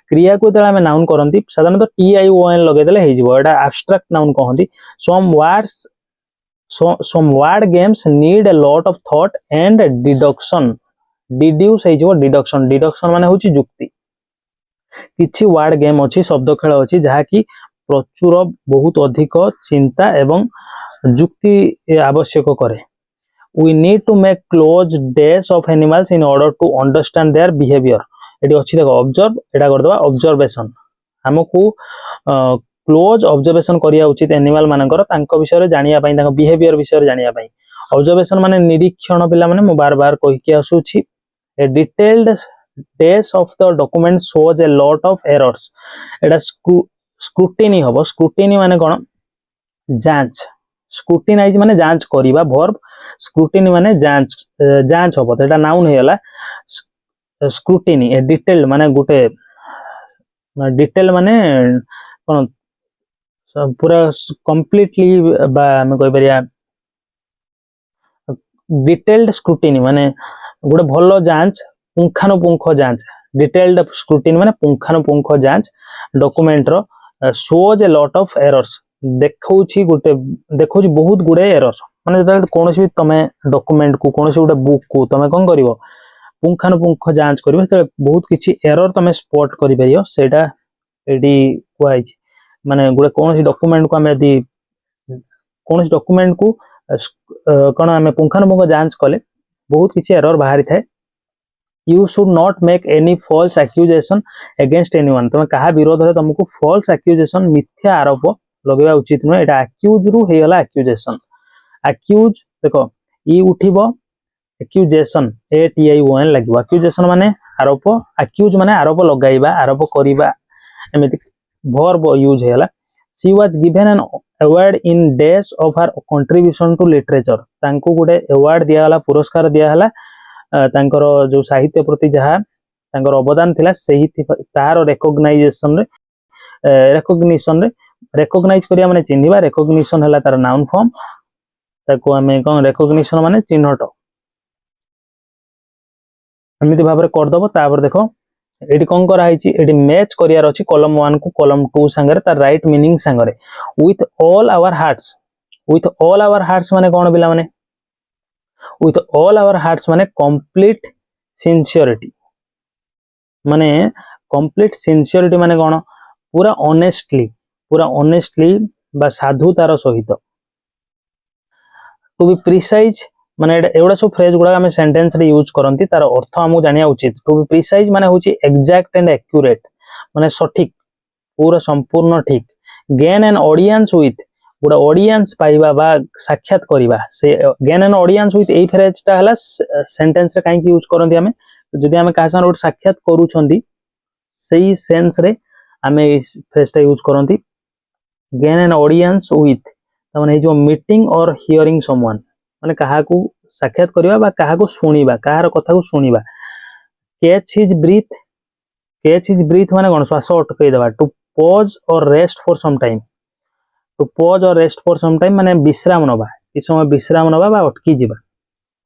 क्रिया को जेता हमें नाउन करंती साधारणतः टी आई ओ एन लगे देले हे जिवो एटा एब्स्ट्रैक्ट नाउन कहंती some word games need a lot of thought and deduction deduce है जो deduction माने होची जुक्ति किछि वर्ड गेम अछि शब्द खेल अछि जहा कि प्रचुर बहुत अधिक चिंता एवं जुक्ति आवश्यक करे we need to make close days of animals in order to understand their behavior eighty अछि देखो ऑब्जर्व एटा कर दबा ऑब्जर्वेशन हमकू क्लोज ऑब्जर्वेशन करिया उचित एनिमल मानकर तांको विषय रे जानिया पई तांको बिहेवियर विषय रे जानिया पई ऑब्जर्वेशन माने निरीक्षण पिला माने मु बार बार कहि के आसुछि ए डिटेल्ड डेस of the document shows a lot of errors एटा स्क्रूटिनी हबो स्क्रूटिनी माने कोन जांच स्क्रूटिनाइज माने जांच करिबा वर्ब स्क्रूटिनी माने जांच हबो एटा नाउन हेला स्क्रूटिनी ए डिटेल्ड माने गुटे डिटेल माने कोन पूरा कंप्लीटली बा हम कहि परिया डिटेल्ड स्क्रूटिनी माने गुटे भलो जांच पुंखानुपुंख जांच डिटेल्ड स्क्रूटिनी माने पुंखानुपुंख जांच डॉक्यूमेंट रो shows a lot of errors देखौछि बहुत गुडे एरर माने जता कोनोसी तमे डॉक्यूमेंट को कोनोसी गुटे बुक को तमे कोन करिवो पुंखानुपुंख जांच करिवो त बहुत किछि एरर तमे स्पॉट करि परियो सेटा एडी कुआइछि माने गुडे कोनोसी डॉक्यूमेंट को हमें यदि कोनोसी डॉक्यूमेंट को कोन हमें पुंखानुपुंख जांच कले बहुत किछि एरर बाहरी थाए you should not make any false accusation against anyone तमे कहा विरोध रे तुमको फॉल्स एक्यूजेशन मिथ्या आरोप लगेबा उचित न एटा एक्यूज रु हेला एक्यूजेशन एक्यूज देखो ई उठिबो accusation A T I O N लागबो एक्यूजेशन माने आरोप एक्यूज माने आरोप लगाइबा आरोप करिबा एमिति verb यूज हेला she was given an award in days of her contribution to literature तांको गुडे अवार्ड दिया हला पुरस्कार दिया हला तांकर जो साहित्य प्रति जहा तांकर अवदान थिला सही तार रिकॉग्नाइजेशन रे रिकॉग्नाइज करिया माने चिन्हिबा रिकॉग्निशन हला तार नाउन फॉर्म ताको हमें कोन रिकॉग्निशन माने चिन्हट एमिति भाबरे कर दबो तापर देखो एटी कोन करा हिची एटी मैच करियार अछि कॉलम 1 को कॉलम 2 संगरे तार राइट मीनिंग संगरे विथ ऑल आवर हार्ट्स माने कोन बिला माने विथ ऑल आवर हार्ट्स माने कंप्लीट सिंसियरिटी माने कोन पूरा ऑनेस्टली बा साधुतार सहित टू बी प्रिसाइज माने एवडा सब फ्रेज गुडा हम सेंटेंस रे यूज करंती तार अर्थ हमु जानिया उचित टू बी प्रिसाइज माने होची एग्जैक्ट एंड एक्यूरेट माने सटीक पूरा संपूर्ण ठीक गेन एन ऑडियंस विथ गुडा ऑडियंस पाइबा बा साक्षात करिबा से गेन एन ऑडियंस विथ एई फ्रेज ता हला सेंटेंस रे काई यूज करंती हमें जदि हमें कासा रोड साक्षात करूछंती सही सेंस रे हमें इस फ्रेज ता यूज करंती गेन एन ऑडियंस विथ त माने जो मीटिंग और हियरिंग समवन माने कहा को साक्षात करिबा बा कहा को सुनिबा कहार कथा को कैच हिज ब्रीथ माने कोन श्वास अटकई देबा to pause or rest for some time. To pause or rest for some time माने विश्राम नबा कि समय विश्राम नबा बा अटकी जिबा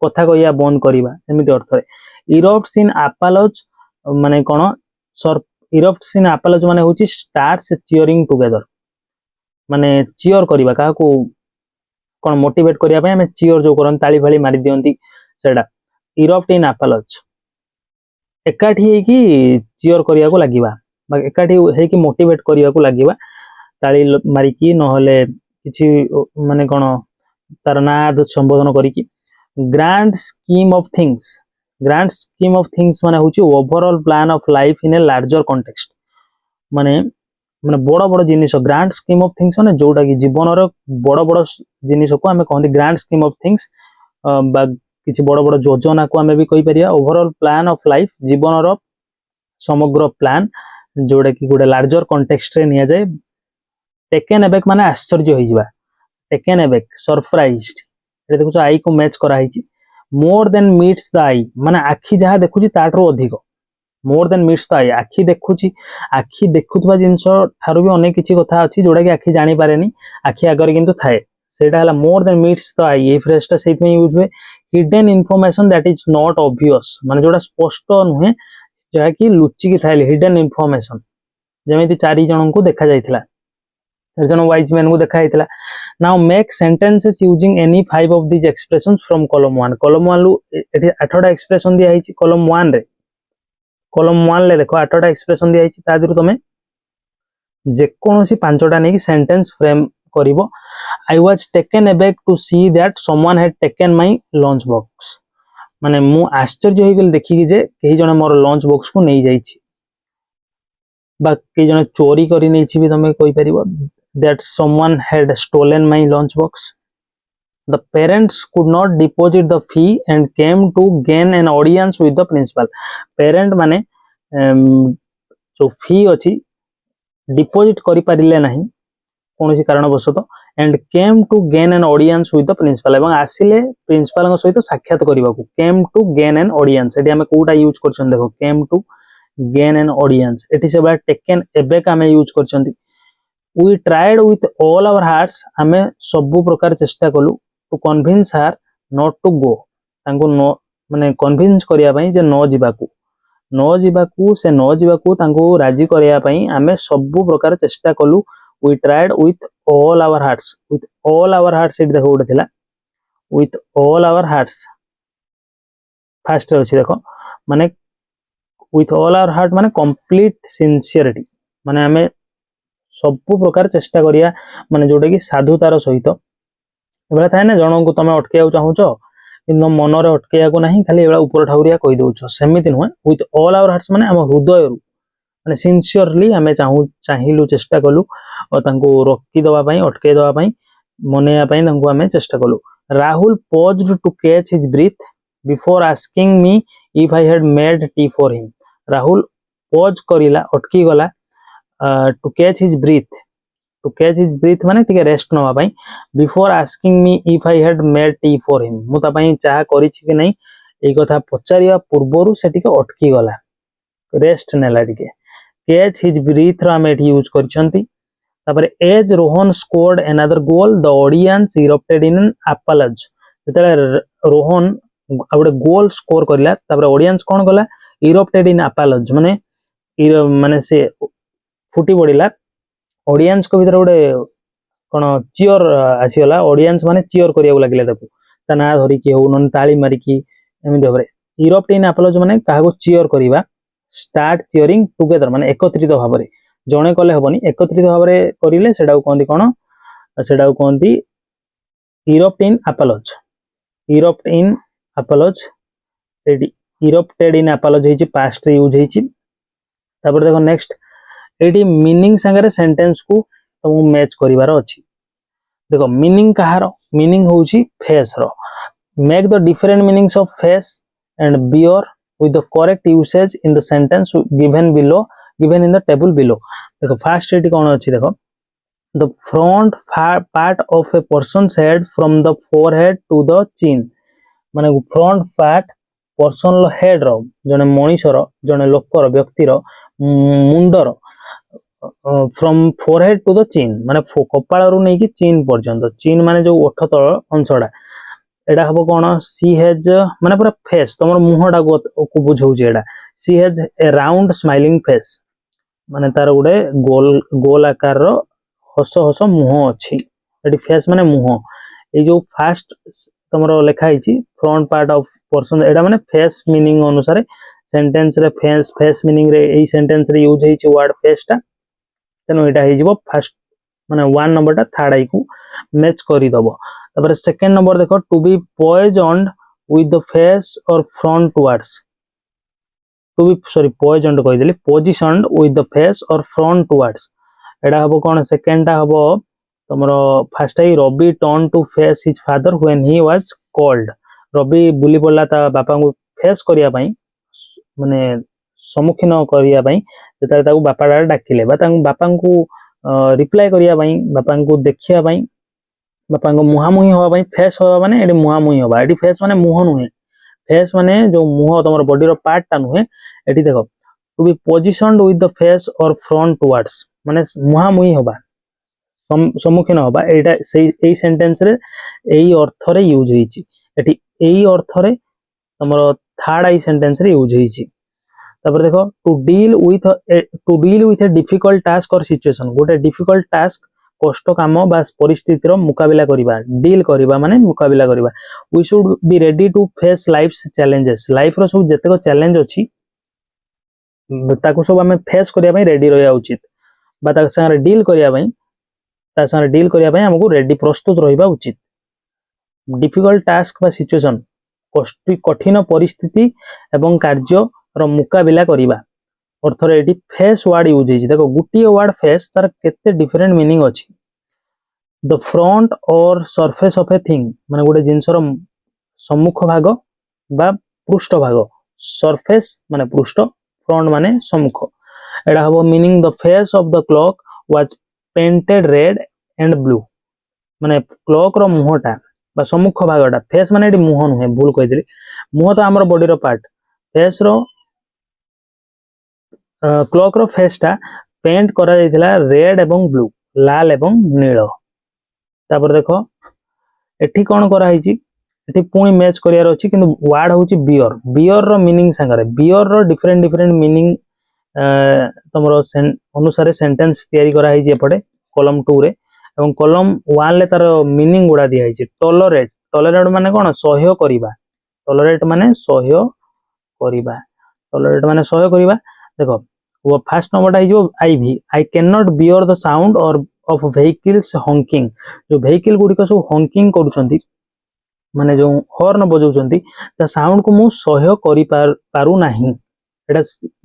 कथा कहिया बंद करिबा एमिति अर्थ रे erupts in Appalachia माने कोन erupts in Appalachia माने होची starts cheering together माने cheer करिबा काहा को कोन मोटिवेट करिया पे हमें cheer जो करन ताली फाली मारी दियंती सेडा erupt in Appalachia एकाठी है कि cheer करिया को लागिबा बा एकाठी है कि मोटिवेट करिया को लागिबा ताली मारी की नहले किछि माने कोन तार नाद संबोधन करी की grand scheme of things माने होची overall plan of life in a larger context माने माने बड़ बड़ जिनिस ग्रांड स्कीम ऑफ थिंग्स माने जोटा कि जीवन रो बड़ बड़ जिनिस को हमें कहंती ग्रांड स्कीम ऑफ थिंग्स बा किछि बड़ बड़ योजना को हमें भी कहि परिया ओवरऑल प्लान ऑफ लाइफ जीवन रो समग्र प्लान जोटा कि गोटे लार्जर कॉन्टेक्स्ट रे निया जाय टेकन अबैक माने आश्चर्य होई जिबा टेकन अबैक सरप्राइज्ड ए देखो आई को मैच करा हिची मोर देन मीट्स द आई माने आखी जहा देखुची ताटरो अधिक मोर देन मीट्स द आई आखी देखुची आखी देखुतबा जिंस थारु भी अनेक किछि कथा अछि जोडा कि आखी जानि पारेनी आखी आगर किंतु थाए सेटा हला more than meets the I A phrase ता सेत में यूज हुए hidden information that is not obvious माने जोडा स्पष्ट नुहे जहा कि लुचि कि थाइले हिडन इंफॉर्मेशन जेमिति चारि जणन को देखा जायतिला जन वाइज मैन को देखा जायतिला now make sentences using any 5 of this expressions from column 1 column 1 लु एठी 8टा एक्सप्रेशन दिया हिची कॉलम 1 रे कॉलम 1 ले देखो 8टा एक्सप्रेशन दिया हिची ता दिरु तमे जे कोनोसी 5टा नै कि सेंटेंस फ्रेम करिवो I was taken aback to see that someone had taken my lunch box माने मु आश्चर्य होई गेल देखि कि जे केही जने मोर लंच बॉक्स को नै जाईची बा केही जने चोरी करी नैची भी तमे कहि परिबो that someone had stolen my lunchbox. The parents could not deposit the fee and came to gain an audience with the principal. Parent माने जो fee अछि deposit करि पारिले नाही कोनोसी कारणवशत and came to gain an audience with the principal एवं आसिले principal को सहित साक्षात करिबाकू came to gain an audience eighty हमें कोटा यूज करछन देखो came to gain an audience eighty से बा taken aback हमें use करछंती we tried with all our hearts हमें सबु प्रकार चेष्टा कलु to convince her not to go तांको नो माने कन्विंस करिया पई जे न जिबाकू से न जिबाकू तांको राजी करिया पई हमें सबु प्रकार चेष्टा कलु we tried with all our hearts it देखो उठे थिला with all our hearts fast अछि देखो माने with all our heart माने complete sincerity माने हमें सबु प्रकार चेष्टा करिया माने जोटा कि साधुतार सहित एबला थाए ना जणो को तमे अटकेया चाहूचो किंतु मन रे अटकेया को नाही खाली एबला ऊपर ठाउरिया कहि दोछो सेमिति न विथ ऑल आवर हार्ट्स माने हम हृदय रु माने सिंसियरली हमें चाहिलु चेष्टा कलु और तांको रोकी दवा पई अटके दवा पई मनेया पई तांको हमें चेष्टा कलु Rahul paused to catch his breath before asking me if I had made tea for him Rahul pause करिला अटकी गला to catch his breath माने टिके रेस्ट नवा पई before asking me if I had made tea for him मु ता पई चाह करिछि कि नै एई कथा पचारिया पूर्वरु से टिके अटकी गला रेस्ट नेला टिके कैच हिज ब्रीथ रा हम यूज करछंती तापर as Rohan scored another goal the audience erupted in an applause जतले रोहन आउडे गोल स्कोर करला तापर ऑडियंस कोन गला इरप्टेड इन एपालज माने से फुटी पड़िला ऑडियंस को भीतर गोटे कोन चियर आसीगला ऑडियंस माने चियर करिया लागिले ताकू ता ना धरि कि हो नन ताली मारी कि एमिति भरे इरप्ट इन एपालज माने काहा को चियर करिवा स्टार्ट चियरिंग टुगेदर माने एकत्रित भाबरे जणे कले हबनी एकत्रित भाबरे करिले सेडा को कहंती कोन सेडा को कहंती इरप्ट इन एपालज एडी इरप्टेड इन एपालज हेची पास्ट रे यूज हेची तापर देखो नेक्स्ट एडी मीनिंग संगे सेंटेंस को तुमको मैच करिवार अछि देखो मीनिंग कहार मीनिंग होउची फेस रो make the different meanings of face and bear with the correct usage in the sentence given in the table below देखो फर्स्ट एडी कोन अछि देखो the front part of a person's head from the forehead to the chin माने front part person लो head रो जने मनीषर जने लोकर व्यक्तिर मुंडर from forehead to the chin माने कपाल रु नहीं कि चिन पर्यंत चिन माने जो ओठ तल अंशटा एडा हबो कोन सी हैज माने पूरा फेस तमर मुहटा को बुझौची एडा she has a round smiling face माने तार गुडे गोल गोल आकार रो हस हस मुह अछि एडी फेस माने मुह ए जो फास्ट तमरो लेखा हिची फ्रंट पार्ट ऑफ पर्सन एडा माने फेस मीनिंग अनुसार सेंटेंस रे फेस मीनिंग रे एई सेंटेंस रे यूज हिची वर्ड फेस टा तेनो एटा हे जिवो फर्स्ट माने 1 नंबर टा थर्ड आई को मैच करि दबो तापर सेकंड नंबर देखो to be poisoned with the face or front towards to be sorry poisoned कहि देली positioned with the face or front towards एडा हबो कोन सेकंड टा हबो तमरो first I Ravi turn to face his father when he was called Ravi बुली पड़ला ता बापा को फेस करिया पई माने सम्मुखीन करिया पई जेता ताको बापा डा डाकिले बा ताको बापा को रिप्लाई करिया पई बापा को देखिया पई बापा को मुहामुही होवा पई फेस होवा माने एडी मुहामुही होवा एडी फेस माने मुह नुहे फेस माने जो मुह तमर बॉडी रो पार्ट टा नुहे एडी देखो to be positioned with the face or front towards माने मुहामुही होवा सम्मुखीन होवा एटा सेई सेंटेंस रे एई अर्थ रे यूज हिची एठी एई अर्थ रे तमर थर्ड आई सेंटेंस रे यूज हिची तापर देखो to deal with a difficult task or situation गोटे डिफिकल्ट टास्क कष्ट काम बा परिस्थिति रो मुकाबिला करिबा डील करिबा माने मुकाबिला करिबा we should be ready to face life's challenges life रो सब जतेको चैलेंज अछि ताको सब हमें फेस करिया पई रेडी रहया उचित बा ता संगे डील करिया पई ता संगे डील करिया पई हमकु रेडी प्रस्तुत रहिबा उचित डिफिकल्ट टास्क बा सिचुएशन कठिन परिस्थिति एवं कार्य रो मुकाबिला करिबा अर्थ रे एटी फेस वर्ड यूज हिची देखो गुटी वर्ड फेस तार केते डिफरेंट मीनिंग अछि द फ्रंट और सरफेस ऑफ ए थिंग माने गोटे जिंस रो सम्मुख भाग बा पृष्ठ भाग सरफेस माने पृष्ठ फ्रंट माने सम्मुख एडा हबो meaning the face of the clock was painted red and blue माने क्लॉक रो मुहटा बा सम्मुख भागटा फेस माने एडी मुह नुहे भूल कहि देली मुह तो हमर बॉडी रो पार्ट फेस रो क्लॉक रो फेस टा पेंट करा जायतिला रेड एवं ब्लू लाल एवं नील तापर देखो एठी कोन करा हिची एठी पुणी मैच करियार अछि किंतु वर्ड होची बियर बियर रो मीनिंग संगरे बियर रो डिफरेंट डिफरेंट मीनिंग तमरो अनुसार सेंटेंस तयारी करा हिची एपटे कॉलम 2 रे एवं कॉलम 1 ले तार मीनिंग गुडा दिया हिची टॉलरेट टॉलरेट माने कोन सहय करिबा टॉलरेट माने सहय करिबा टॉलरेट माने सहय करिबा देखो वो फर्स्ट नंबर है जो IV I can not bear the sound और ऑफ व्हीकल्स हॉकिंग जो व्हीकल गुडी को सब हॉकिंग करूछंती माने जो हॉर्न बजाउछंती ता साउंड को मु सहय करि पारु नाही एटा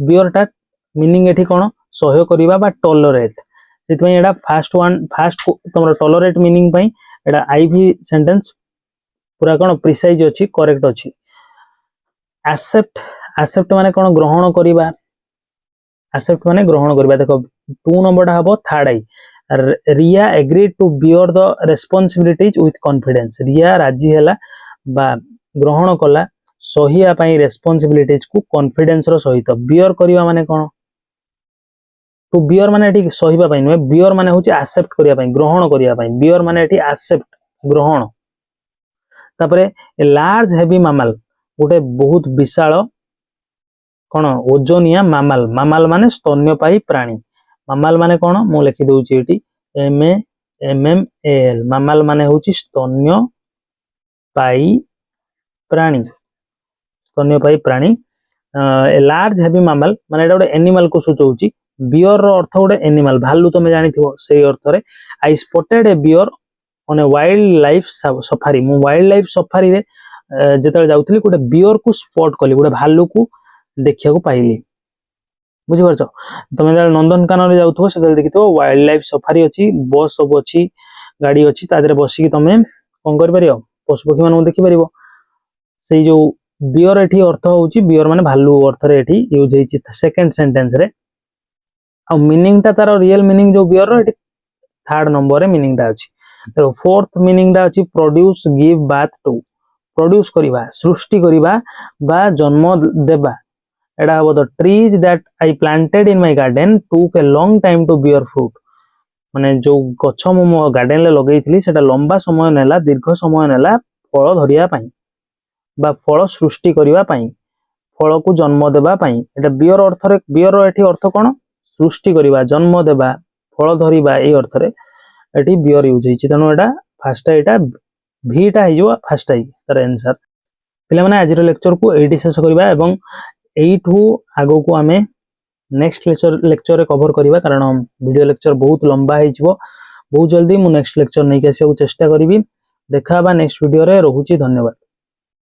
बियर टा मीनिंग एठी कोन सहय करिबा बा टॉलरेट सेतमै एटा फर्स्ट तमरो टॉलरेट मीनिंग पई एटा आईवी सेंटेंस पूरा कोन प्रिसाइज अछि करेक्ट अछि एक्सेप्ट माने कोन ग्रहण करिबा एक्सेप्ट माने ग्रहण करिबा देखो 2 नंबर हबो third I Riya agreed to bear the responsibilities with confidence Riya राजी हैला बा ग्रहण कला सहिया पई रेस्पोंसिबिलिटीज को कॉन्फिडेंस रो सहित बियर करिबा माने कोन टू बियर माने एठी सहिबा पई न बियर माने होची एक्सेप्ट करिया पई ग्रहण करिया पई बियर माने एठी एक्सेप्ट ग्रहण तापरे लार्ज हेवी मैमल गोटे बहुत विशाल कोन ओजोनिया मामाल मामाल माने स्तन्यपायी प्राणी मामाल माने कोन मु लिखि दउची एटी M A M M A L mammal माने होची स्तन्यपायी प्राणी ए लार्ज हेवी मामाल माने एटा गोटे एनिमल को सूचौची बियर रो अर्थ गोटे एनिमल भालू तमे जानिथिबो सेही अर्थ रे I spotted a bear on a wild life safari मु वाइल्ड लाइफ सफारी रे जेतले जाउथली गोटे बियर को स्पॉट कली गोटे भालू को देखिया को पाइली बुझि परछ तमे नंदनकानन रे जाउथबो से देखिथबो वाइल्ड लाइफ सफारी अछि बस सब अछि गाड़ी अछि तादरे बसी कि तमे कोन कर परियो पशु पक्षी मानु देखि परियो सेही जो बियर एठी अर्थ होची बियर माने भालू अर्थ रे एठी यूज हेची सेकंड सेंटेंस रे आ मीनिंग ता तार रियल मीनिंग जो बियर रो एठी थर्ड नंबर रे मीनिंग ता अछि देखो फोर्थ मीनिंग ता अछि produce give birth to produce करिबा सृष्टि करिबा बा जन्म देबा एटा हबो the trees that I planted in my garden took a long time to bear fruit माने जो गछ मो गार्डन ले लगेइथिली सेटा लंबा समय नेला दीर्घ समय नेला फल धरिया पई बा फल सृष्टि करिवा पई फल को जन्म देबा पई एटा बियर अर्थ रे बियर एठी अर्थ कोन सृष्टि करिवा जन्म देबा फल धरिबा ए अर्थ रे एठी बियर यूज हिची तनो एटा फास्ट एटा भीटा हिजो फास्ट आई तार आंसर पिला माने आज लेक्चर को एठी शेष करिवा एवं एठू आगो को आमे नेक्स्ट लेक्चर रे कवर करिवा कारण वीडियो लेक्चर बहुत लंबा हिजबो बहुत जल्दी मु नेक्स्ट लेक्चर नै के आसे चेष्टा करिवि देखा बा नेक्स्ट वीडियो रे रहूची धन्यवाद।